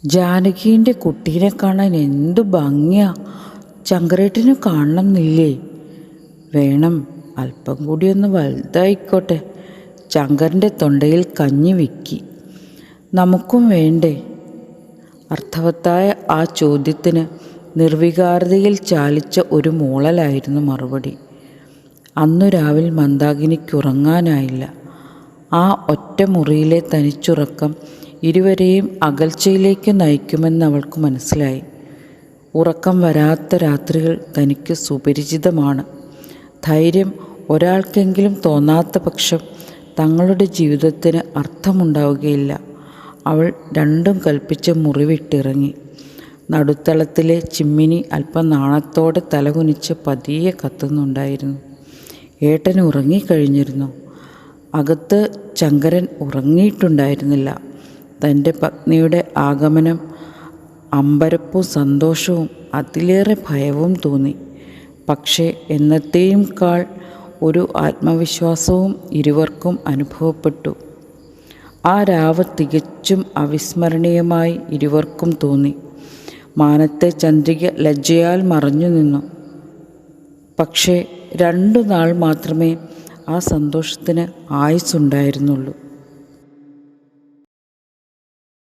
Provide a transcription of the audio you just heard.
ജാനകീൻ്റെ കുട്ടീനെ കാണാൻ എന്തു ഭംഗിയാ. ശങ്കരേട്ടന് കാണണമെന്നില്ലേ? വേണം, അല്പം കൂടി ഒന്ന് വലുതായിക്കോട്ടെ. ശങ്കരൻ്റെ തൊണ്ടയിൽ കഞ്ഞി വിക്കി. നമുക്കും വേണ്ടേ? അർത്ഥവത്തായ ആ ചോദ്യത്തിന് നിർവികാരതയിൽ ചാലിച്ച ഒരു മൂളലായിരുന്നു മറുപടി. അന്നു രാവിലെ മന്ദാകിനിക്ക് ഉറങ്ങാനായില്ല. ആ ഒറ്റ മുറിയിലെ തനിച്ചുറക്കം ഇരുവരെയും അകൽച്ചയിലേക്ക് നയിക്കുമെന്ന് അവൾക്ക് മനസ്സിലായി. ഉറക്കം വരാത്ത രാത്രികൾ തനിക്ക് സുപരിചിതമാണ്. ധൈര്യം ഒരാൾക്കെങ്കിലും തോന്നാത്ത പക്ഷം തങ്ങളുടെ ജീവിതത്തിന് അർത്ഥമുണ്ടാവുകയില്ല. അവൾ രണ്ടും കൽപ്പിച്ച് മുറി വിട്ടിറങ്ങി. നടുത്തളത്തിലെ ചിമ്മിനി അല്പം നാണത്തോടെ തലകുനിച്ച് പതിയെ കത്തുന്നുണ്ടായിരുന്നു. ഏട്ടൻ ഉറങ്ങിക്കഴിഞ്ഞിരുന്നു. അകത്ത് ശങ്കരൻ ഉറങ്ങിയിട്ടുണ്ടായിരുന്നില്ല. തൻ്റെ പത്നിയുടെ ആഗമനം അമ്പരപ്പും സന്തോഷവും അതിലേറെ ഭയവും തോന്നി. പക്ഷേ എന്നത്തെയും കാൾ ഒരു ആത്മവിശ്വാസവും ഇരുവർക്കും അനുഭവപ്പെട്ടു. ആ രാവ് തികച്ചും അവിസ്മരണീയമായി ഇരുവർക്കും തോന്നി. മാനത്തെ ചന്ദ്രിക ലജ്ജയാൽ മറഞ്ഞു നിന്നു. പക്ഷേ 2 നാൾ മാത്രമേ ആ സന്തോഷത്തിന് ആയുസ്സുണ്ടായിരുന്നുള്ളൂ.